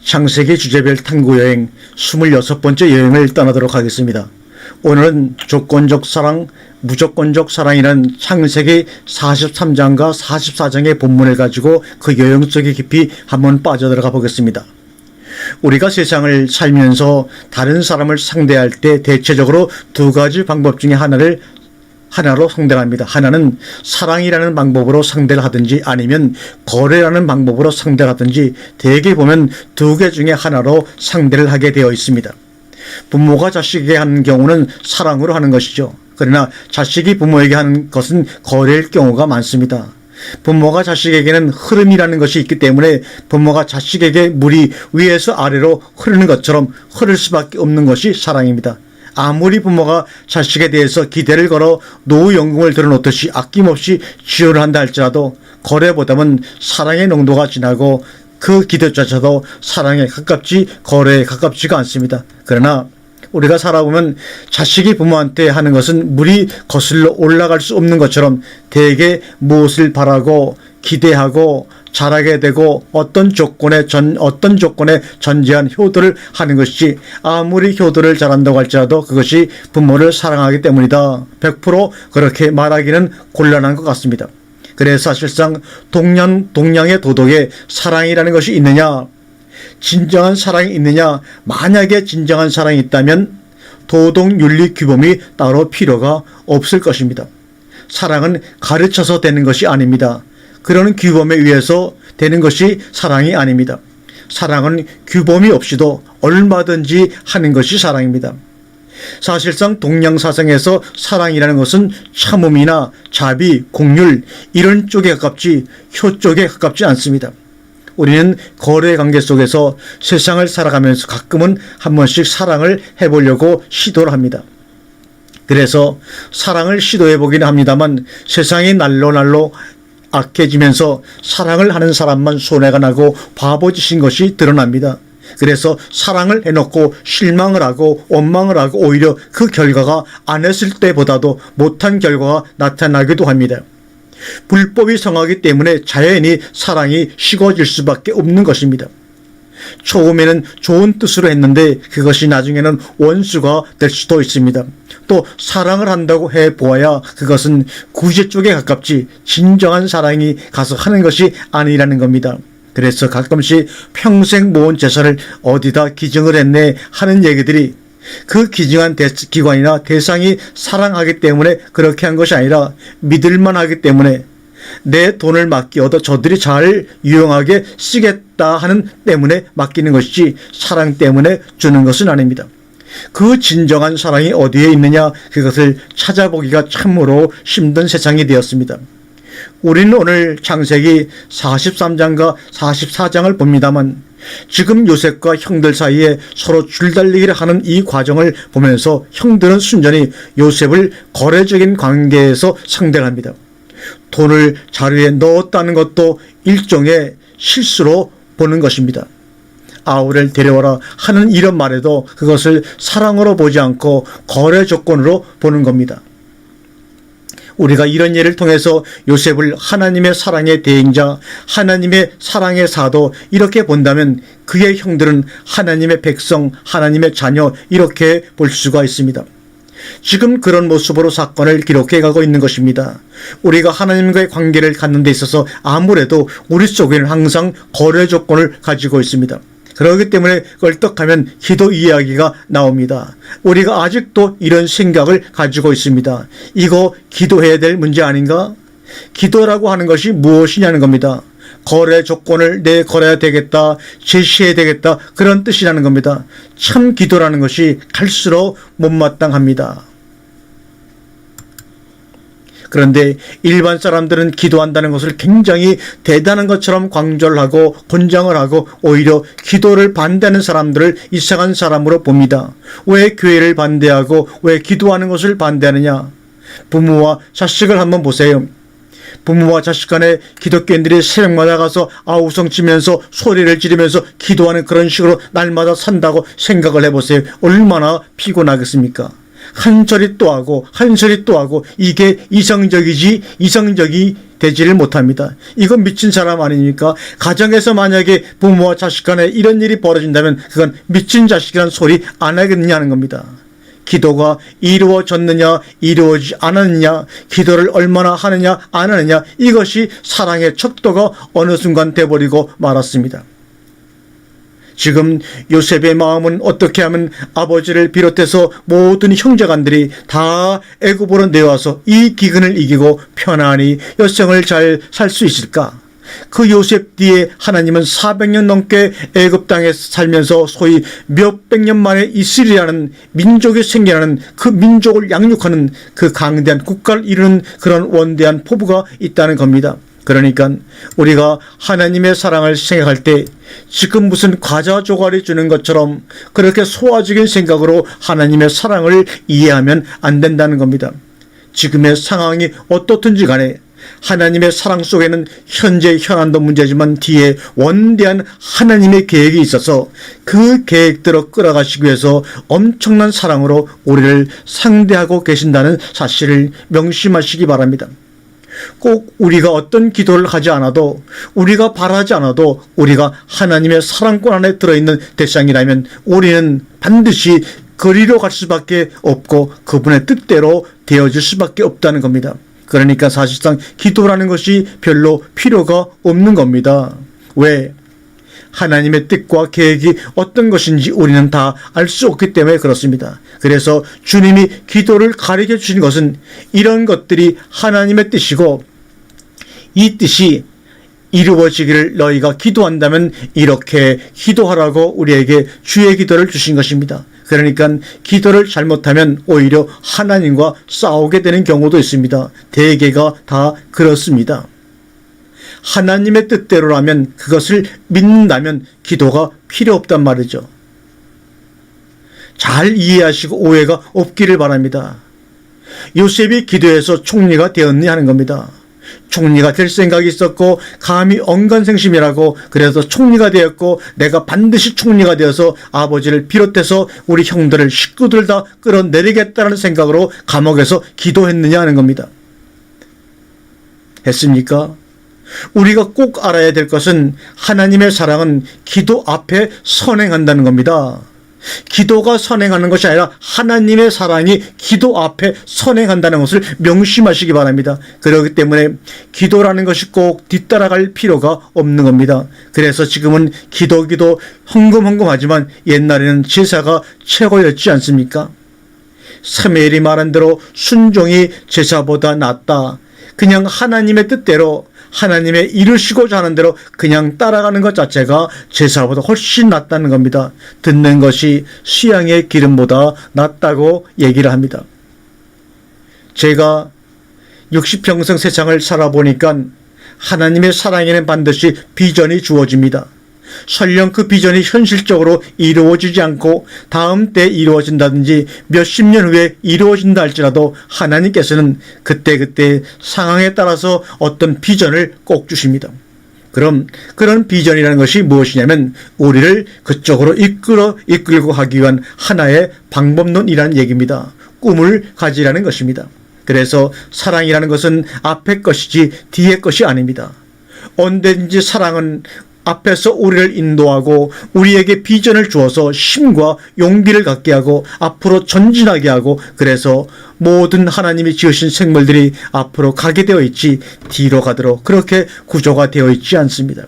창세기 주제별 탐구여행 26번째 여행을 떠나도록 하겠습니다. 오늘은 조건적 사랑, 무조건적 사랑이라는 창세기 43장과 44장의 본문을 가지고 그 여행 속에 깊이 한번 빠져들어가 보겠습니다. 우리가 세상을 살면서 다른 사람을 상대할 때 대체적으로 두 가지 방법 중에 하나로 상대를 합니다. 하나는 사랑이라는 방법으로 상대를 하든지 아니면 거래라는 방법으로 상대를 하든지 대개 보면 두 개 중에 하나로 상대를 하게 되어 있습니다. 부모가 자식에게 하는 경우는 사랑으로 하는 것이죠. 그러나 자식이 부모에게 하는 것은 거래일 경우가 많습니다. 부모가 자식에게는 흐름이라는 것이 있기 때문에 부모가 자식에게 물이 위에서 아래로 흐르는 것처럼 흐를 수밖에 없는 것이 사랑입니다. 아무리 부모가 자식에 대해서 기대를 걸어 노후 연금을 들어놓듯이 아낌없이 지원을 한다 할지라도 거래보다는 사랑의 농도가 진하고 그 기대조차도 사랑에 가깝지 거래에 가깝지가 않습니다. 그러나 우리가 살아보면 자식이 부모한테 하는 것은 물이 거슬러 올라갈 수 없는 것처럼 대개 무엇을 바라고 기대하고 잘하게 되고 어떤 조건에 전제한 효도를 하는 것이지 아무리 효도를 잘한다고 할지라도 그것이 부모를 사랑하기 때문이다. 100% 그렇게 말하기는 곤란한 것 같습니다. 그래서 사실상 동양의 도덕에 사랑이라는 것이 있느냐, 진정한 사랑이 있느냐, 만약에 진정한 사랑이 있다면 도덕 윤리 규범이 따로 필요가 없을 것입니다. 사랑은 가르쳐서 되는 것이 아닙니다. 그런 규범에 의해서 되는 것이 사랑이 아닙니다. 사랑은 규범이 없이도 얼마든지 하는 것이 사랑입니다. 사실상 동양 사상에서 사랑이라는 것은 참음이나 자비, 공률 이런 쪽에 가깝지 효 쪽에 가깝지 않습니다. 우리는 거래 관계 속에서 세상을 살아가면서 가끔은 한 번씩 사랑을 해보려고 시도를 합니다. 그래서 사랑을 시도해보긴 합니다만 세상이 날로 악해지면서 사랑을 하는 사람만 손해가 나고 바보짓인 것이 드러납니다. 그래서 사랑을 해놓고 실망을 하고 원망을 하고 오히려 그 결과가 안 했을 때보다도 못한 결과가 나타나기도 합니다. 불법이 성하기 때문에 자연히 사랑이 식어질 수밖에 없는 것입니다. 처음에는 좋은 뜻으로 했는데 그것이 나중에는 원수가 될 수도 있습니다. 또 사랑을 한다고 해보아야 그것은 구제 쪽에 가깝지 진정한 사랑이 가서 하는 것이 아니라는 겁니다. 그래서 가끔씩 평생 모은 재산을 어디다 기증을 했네 하는 얘기들이 그 기증한 기관이나 대상이 사랑하기 때문에 그렇게 한 것이 아니라 믿을만 하기 때문에 내 돈을 맡겨도 저들이 잘 유용하게 쓰겠다 하는 때문에 맡기는 것이지 사랑 때문에 주는 것은 아닙니다. 그 진정한 사랑이 어디에 있느냐 그것을 찾아보기가 참으로 힘든 세상이 되었습니다. 우리는 오늘 창세기 43장과 44장을 봅니다만 지금 요셉과 형들 사이에 서로 줄달리기를 하는 이 과정을 보면서 형들은 순전히 요셉을 거래적인 관계에서 상대를 합니다. 돈을 자루에 넣었다는 것도 일종의 실수로 보는 것입니다. 아우를 데려와라 하는 이런 말에도 그것을 사랑으로 보지 않고 거래 조건으로 보는 겁니다. 우리가 이런 예를 통해서 요셉을 하나님의 사랑의 대행자, 하나님의 사랑의 사도 이렇게 본다면 그의 형들은 하나님의 백성, 하나님의 자녀 이렇게 볼 수가 있습니다. 지금 그런 모습으로 사건을 기록해 가고 있는 것입니다. 우리가 하나님과의 관계를 갖는 데 있어서 아무래도 우리 속에는 항상 거래 조건을 가지고 있습니다. 그렇기 때문에 껄떡하면 기도 이야기가 나옵니다. 우리가 아직도 이런 생각을 가지고 있습니다. 이거 기도해야 될 문제 아닌가? 기도라고 하는 것이 무엇이냐는 겁니다. 거래 조건을 내걸어야 되겠다, 제시해야 되겠다 그런 뜻이라는 겁니다. 참 기도라는 것이 갈수록 못마땅합니다. 그런데 일반 사람들은 기도한다는 것을 굉장히 대단한 것처럼 강조를 하고 권장을 하고 오히려 기도를 반대하는 사람들을 이상한 사람으로 봅니다. 왜 교회를 반대하고 왜 기도하는 것을 반대하느냐? 부모와 자식을 한번 보세요. 부모와 자식 간에 기독교인들이 새벽마다 가서 아우성 치면서 소리를 지르면서 기도하는 그런 식으로 날마다 산다고 생각을 해보세요. 얼마나 피곤하겠습니까? 한 소리 또 하고 한 소리 또 하고 이게 이성적이 되지를 못합니다. 이건 미친 사람 아닙니까? 가정에서 만약에 부모와 자식 간에 이런 일이 벌어진다면 그건 미친 자식이라는 소리 안 하겠느냐는 겁니다. 기도가 이루어졌느냐 이루어지지 않았느냐, 기도를 얼마나 하느냐 안 하느냐, 이것이 사랑의 척도가 어느 순간 돼버리고 말았습니다. 지금 요셉의 마음은 어떻게 하면 아버지를 비롯해서 모든 형제간들이 다 애굽으로 내와서 이 기근을 이기고 편안히 여생을 잘 살 수 있을까? 그 요셉 뒤에 하나님은 400년 넘게 애굽 땅에 살면서 소위 몇백 년 만에 이스라엘이라는 민족이 생겨나는, 그 민족을 양육하는 그 강대한 국가를 이루는 그런 원대한 포부가 있다는 겁니다. 그러니까 우리가 하나님의 사랑을 생각할 때 지금 무슨 과자 조각을 주는 것처럼 그렇게 소화적인 생각으로 하나님의 사랑을 이해하면 안 된다는 겁니다. 지금의 상황이 어떻든지 간에 하나님의 사랑 속에는 현재 현안도 문제지만 뒤에 원대한 하나님의 계획이 있어서 그 계획대로 끌어가시기 위해서 엄청난 사랑으로 우리를 상대하고 계신다는 사실을 명심하시기 바랍니다. 꼭 우리가 어떤 기도를 하지 않아도, 우리가 바라지 않아도 우리가 하나님의 사랑권 안에 들어있는 대상이라면 우리는 반드시 그리로 갈 수밖에 없고 그분의 뜻대로 되어질 수밖에 없다는 겁니다. 그러니까 사실상 기도라는 것이 별로 필요가 없는 겁니다. 왜? 하나님의 뜻과 계획이 어떤 것인지 우리는 다 알 수 없기 때문에 그렇습니다. 그래서 주님이 기도를 가르쳐 주신 것은 이런 것들이 하나님의 뜻이고, 이 뜻이 이루어지기를 너희가 기도한다면 이렇게 기도하라고 우리에게 주의 기도를 주신 것입니다. 그러니까 기도를 잘못하면 오히려 하나님과 싸우게 되는 경우도 있습니다. 대개가 다 그렇습니다. 하나님의 뜻대로라면, 그것을 믿는다면 기도가 필요 없단 말이죠. 잘 이해하시고 오해가 없기를 바랍니다. 요셉이 기도해서 총리가 되었느냐 하는 겁니다. 총리가 될 생각이 있었고 감히 언간생심이라고 그래서 총리가 되었고, 내가 반드시 총리가 되어서 아버지를 비롯해서 우리 형들을 식구들 다 끌어내리겠다는 생각으로 감옥에서 기도했느냐 하는 겁니다. 했습니까? 우리가 꼭 알아야 될 것은 하나님의 사랑은 기도 앞에 선행한다는 겁니다. 기도가 선행하는 것이 아니라 하나님의 사랑이 기도 앞에 선행한다는 것을 명심하시기 바랍니다. 그렇기 때문에 기도라는 것이 꼭 뒤따라갈 필요가 없는 겁니다. 그래서 지금은 기도 헝금헝금하지만 옛날에는 제사가 최고였지 않습니까? 사무엘이 말한 대로 순종이 제사보다 낫다. 그냥 하나님의 뜻대로, 하나님의 이루시고자 하는 대로 그냥 따라가는 것 자체가 제사보다 훨씬 낫다는 겁니다. 듣는 것이 수양의 기름보다 낫다고 얘기를 합니다. 제가 60평생 세상을 살아보니까 하나님의 사랑에는 반드시 비전이 주어집니다. 설령 그 비전이 현실적으로 이루어지지 않고 다음 때 이루어진다든지 몇십 년 후에 이루어진다 할지라도 하나님께서는 그때그때 상황에 따라서 어떤 비전을 꼭 주십니다. 그럼 그런 비전이라는 것이 무엇이냐면 우리를 그쪽으로 이끌고 가기 위한 하나의 방법론이라는 얘기입니다. 꿈을 가지라는 것입니다. 그래서 사랑이라는 것은 앞의 것이지 뒤의 것이 아닙니다. 언제든지 사랑은 앞에서 우리를 인도하고 우리에게 비전을 주어서 힘과 용기를 갖게 하고 앞으로 전진하게 하고, 그래서 모든 하나님이 지으신 생물들이 앞으로 가게 되어 있지 뒤로 가도록 그렇게 구조가 되어 있지 않습니다.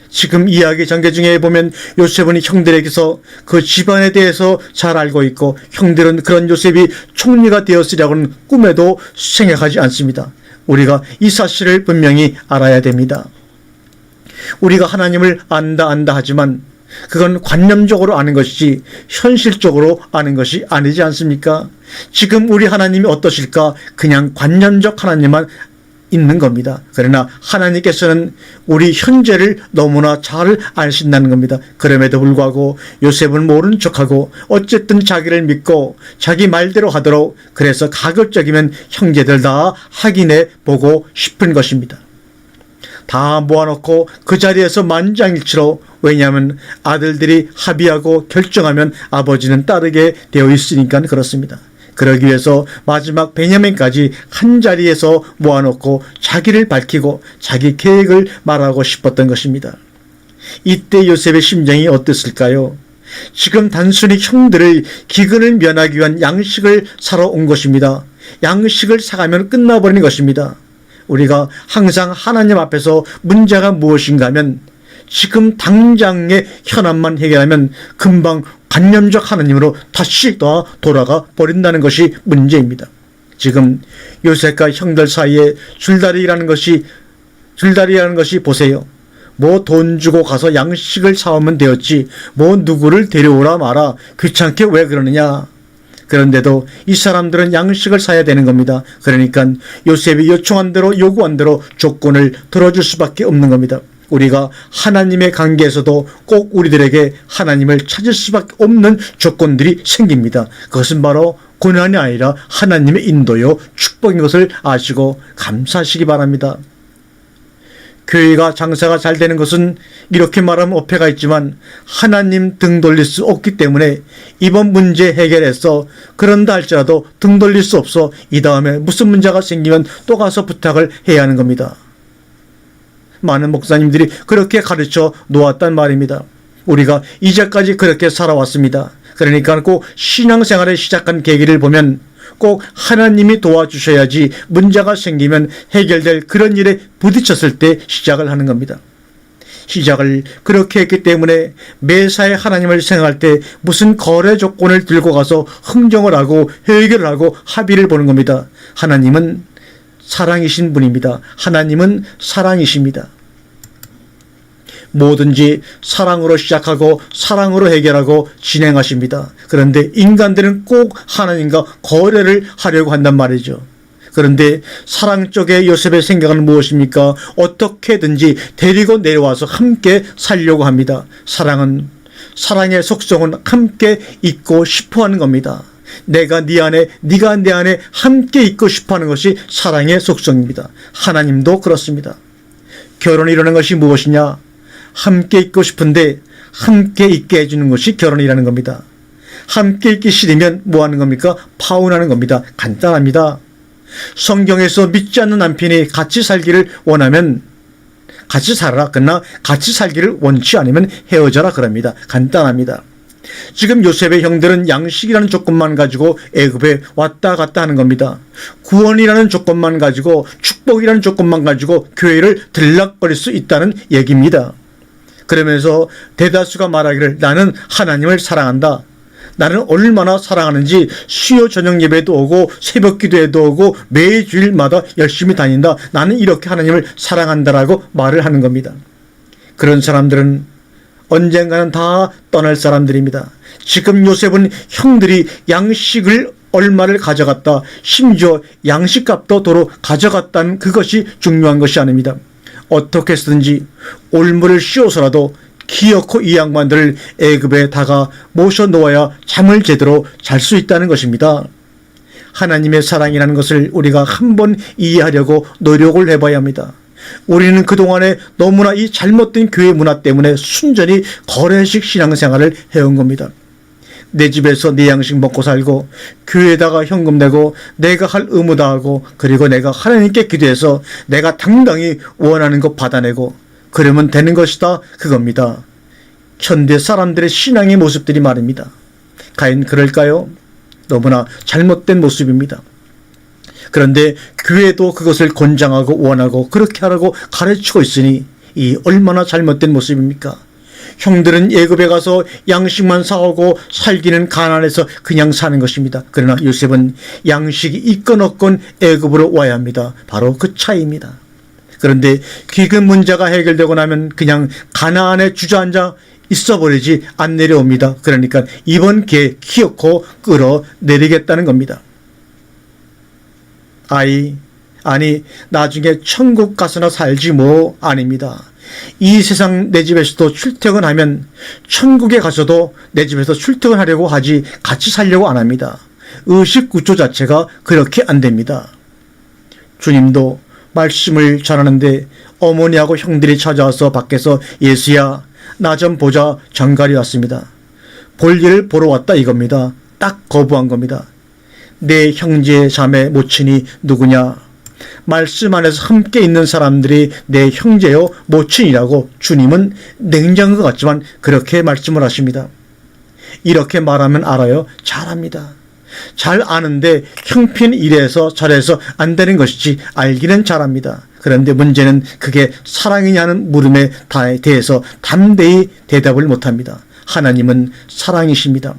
지금 이야기 전개 중에 보면 요셉은 형들에게서 그 집안에 대해서 잘 알고 있고, 형들은 그런 요셉이 총리가 되었으리라고는 꿈에도 생각하지 않습니다. 우리가 이 사실을 분명히 알아야 됩니다. 우리가 하나님을 안다 하지만 그건 관념적으로 아는 것이지 현실적으로 아는 것이 아니지 않습니까? 지금 우리 하나님이 어떠실까? 그냥 관념적 하나님만 있는 겁니다. 그러나 하나님께서는 우리 현재를 너무나 잘 아신다는 겁니다. 그럼에도 불구하고 요셉은 모른 척하고 어쨌든 자기를 믿고 자기 말대로 하도록, 그래서 가급적이면 형제들 다 확인해 보고 싶은 것입니다. 다 모아놓고 그 자리에서 만장일치로, 왜냐하면 아들들이 합의하고 결정하면 아버지는 따르게 되어 있으니까 그렇습니다. 그러기 위해서 마지막 베냐민까지 한자리에서 모아놓고 자기를 밝히고 자기 계획을 말하고 싶었던 것입니다. 이때 요셉의 심정이 어땠을까요? 지금 단순히 형들을 기근을 면하기 위한 양식을 사러 온 것입니다. 양식을 사가면 끝나버리는 것입니다. 우리가 항상 하나님 앞에서 문제가 무엇인가 하면 지금 당장의 현안만 해결하면 금방 관념적 하나님으로 다시 돌아가 버린다는 것이 문제입니다. 지금 요셉과 형들 사이에 줄다리라는 것이 보세요. 뭐 돈 주고 가서 양식을 사오면 되었지 뭐 누구를 데려오라 마라 귀찮게 왜 그러느냐. 그런데도 이 사람들은 양식을 사야 되는 겁니다. 그러니까 요셉이 요청한 대로 요구한 대로 조건을 들어줄 수밖에 없는 겁니다. 우리가 하나님의 관계에서도 꼭 우리들에게 하나님을 찾을 수밖에 없는 조건들이 생깁니다. 그것은 바로 고난이 아니라 하나님의 인도요 축복인 것을 아시고 감사하시기 바랍니다. 교회가 장사가 잘 되는 것은 이렇게 말하면 어폐가 있지만 하나님 등 돌릴 수 없기 때문에 이번 문제 해결해서 그런다 할지라도 등 돌릴 수 없어 이 다음에 무슨 문제가 생기면 또 가서 부탁을 해야 하는 겁니다. 많은 목사님들이 그렇게 가르쳐 놓았단 말입니다. 우리가 이제까지 그렇게 살아왔습니다. 그러니까 꼭 신앙생활을 시작한 계기를 보면 꼭 하나님이 도와주셔야지 문제가 생기면 해결될 그런 일에 부딪혔을 때 시작을 하는 겁니다. 시작을 그렇게 했기 때문에 매사에 하나님을 생각할 때 무슨 거래 조건을 들고 가서 흥정을 하고 해결을 하고 합의를 보는 겁니다. 하나님은 사랑이신 분입니다. 하나님은 사랑이십니다. 뭐든지 사랑으로 시작하고 사랑으로 해결하고 진행하십니다. 그런데 인간들은 꼭 하나님과 거래를 하려고 한단 말이죠. 그런데 사랑 쪽에 요셉의 생각은 무엇입니까? 어떻게든지 데리고 내려와서 함께 살려고 합니다. 사랑의 속성은 함께 있고 싶어하는 겁니다. 내가 네 안에, 네가 내 안에 함께 있고 싶어하는 것이 사랑의 속성입니다. 하나님도 그렇습니다. 결혼이라는 것이 무엇이냐? 함께 있고 싶은데 함께 있게 해주는 것이 결혼이라는 겁니다. 함께 있기 싫으면 뭐 하는 겁니까? 파혼하는 겁니다. 간단합니다. 성경에서 믿지 않는 남편이 같이 살기를 원하면 같이 살아라. 그러나 같이 살기를 원치 않으면 헤어져라 그럽니다. 간단합니다. 지금 요셉의 형들은 양식이라는 조건만 가지고 애굽에 왔다 갔다 하는 겁니다. 구원이라는 조건만 가지고 축복이라는 조건만 가지고 교회를 들락거릴 수 있다는 얘기입니다. 그러면서 대다수가 말하기를 나는 하나님을 사랑한다. 나는 얼마나 사랑하는지 수요 저녁 예배도 오고 새벽 기도에도 오고 매주일마다 열심히 다닌다. 나는 이렇게 하나님을 사랑한다라고 말을 하는 겁니다. 그런 사람들은 언젠가는 다 떠날 사람들입니다. 지금 요셉은 형들이 양식을 얼마를 가져갔다. 심지어 양식값도 도로 가져갔다는 그것이 중요한 것이 아닙니다. 어떻게 해서든지 올무를 씌워서라도 기어코 이 양반들을 애굽에다가 모셔놓아야 잠을 제대로 잘 수 있다는 것입니다. 하나님의 사랑이라는 것을 우리가 한번 이해하려고 노력을 해봐야 합니다. 우리는 그동안에 너무나 이 잘못된 교회 문화 때문에 순전히 거래식 신앙생활을 해온 겁니다. 내 집에서 내 양식 먹고 살고 교회에다가 현금 내고 내가 할 의무 다하고 그리고 내가 하나님께 기도해서 내가 당당히 원하는 것 받아내고 그러면 되는 것이다 그겁니다. 현대 사람들의 신앙의 모습들이 말입니다. 과연 그럴까요? 너무나 잘못된 모습입니다. 그런데 교회도 그것을 권장하고 원하고 그렇게 하라고 가르치고 있으니 이 얼마나 잘못된 모습입니까? 형들은 애굽에 가서 양식만 사오고 살기는 가난해서 그냥 사는 것입니다. 그러나 요셉은 양식이 있건 없건 애굽으로 와야 합니다. 바로 그 차이입니다. 그런데 기근 문제가 해결되고 나면 그냥 가나안에 주저앉아 있어버리지 안 내려옵니다. 그러니까 이번 기회에 키워코 끌어내리겠다는 겁니다. 아니 나중에 천국 가서나 살지 뭐 아닙니다. 이 세상 내 집에서도 출퇴근하면 천국에 가서도 내 집에서 출퇴근하려고 하지 같이 살려고 안 합니다. 의식 구조 자체가 그렇게 안 됩니다. 주님도 말씀을 전하는데 어머니하고 형들이 찾아와서 밖에서 예수야 나 좀 보자 정갈이 왔습니다. 볼 일을 보러 왔다 이겁니다. 딱 거부한 겁니다. 내 형제 자매 모친이 누구냐? 말씀 안에서 함께 있는 사람들이 내 형제요 모친이라고 주님은 냉정한 것 같지만 그렇게 말씀을 하십니다. 이렇게 말하면 알아요? 잘합니다. 잘 아는데 형편 이래서 저래서 안 되는 것이지 알기는 잘합니다. 그런데 문제는 그게 사랑이냐는 물음에 대해서 담대히 대답을 못합니다. 하나님은 사랑이십니다.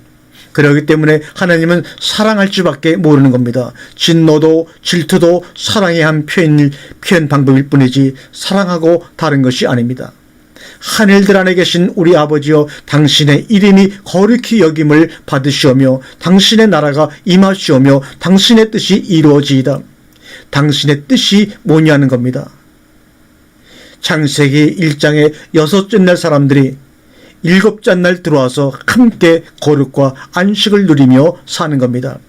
그렇기 때문에 하나님은 사랑할 줄밖에 모르는 겁니다. 진노도 질투도 사랑의 한 표현 방법일 뿐이지 사랑하고 다른 것이 아닙니다. 하늘들 안에 계신 우리 아버지여, 당신의 이름이 거룩히 여김을 받으시오며 당신의 나라가 임하시오며 당신의 뜻이 이루어지이다. 당신의 뜻이 뭐냐는 겁니다. 창세기 1장에 6째 날 사람들이 7째 날 들어와서 함께 거룩과 안식을 누리며 사는 겁니다.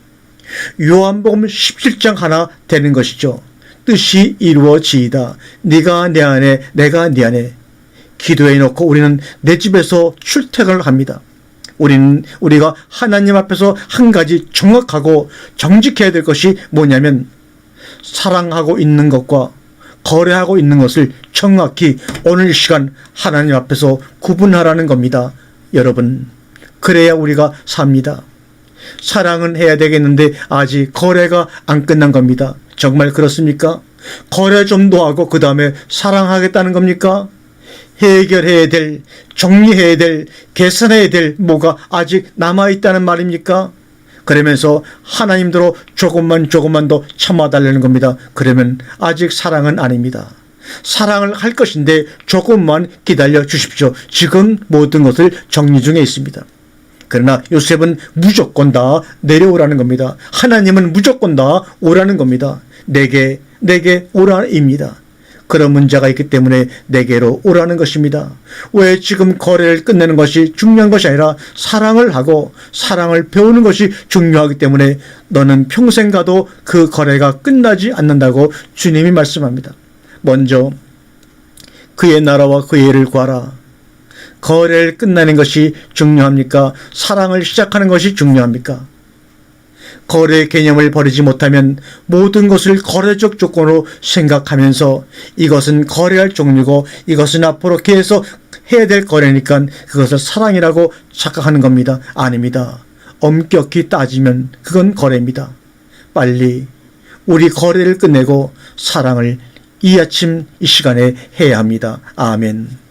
요한복음 17장 하나 되는 것이죠. 뜻이 이루어지이다. 네가 내 안에 내가 네 안에. 기도해 놓고 우리는 내 집에서 출퇴근을 합니다. 우리가 하나님 앞에서 한 가지 정확하고 정직해야 될 것이 뭐냐면 사랑하고 있는 것과 거래하고 있는 것을 정확히 오늘 시간 하나님 앞에서 구분하라는 겁니다. 여러분, 그래야 우리가 삽니다. 사랑은 해야 되겠는데 아직 거래가 안 끝난 겁니다. 정말 그렇습니까? 거래 좀 더 하고 그 다음에 사랑하겠다는 겁니까? 해결해야 될, 정리해야 될, 개선해야 될 뭐가 아직 남아있다는 말입니까? 그러면서 하나님대로 조금만 더 참아달라는 겁니다. 그러면 아직 사랑은 아닙니다. 사랑을 할 것인데 조금만 기다려 주십시오. 지금 모든 것을 정리 중에 있습니다. 그러나 요셉은 무조건 다 내려오라는 겁니다. 하나님은 무조건 다 오라는 겁니다. 내게 오라입니다. 그런 문제가 있기 때문에 내게로 오라는 것입니다. 왜 지금 거래를 끝내는 것이 중요한 것이 아니라 사랑을 하고 사랑을 배우는 것이 중요하기 때문에 너는 평생 가도 그 거래가 끝나지 않는다고 주님이 말씀합니다. 먼저 그의 나라와 그의 의를 구하라. 거래를 끝내는 것이 중요합니까? 사랑을 시작하는 것이 중요합니까? 거래 개념을 버리지 못하면 모든 것을 거래적 조건으로 생각하면서 이것은 거래할 종류고 이것은 앞으로 계속 해야 될 거래니까 그것을 사랑이라고 착각하는 겁니다. 아닙니다. 엄격히 따지면 그건 거래입니다. 빨리 우리 거래를 끝내고 사랑을 이 아침 이 시간에 해야 합니다. 아멘.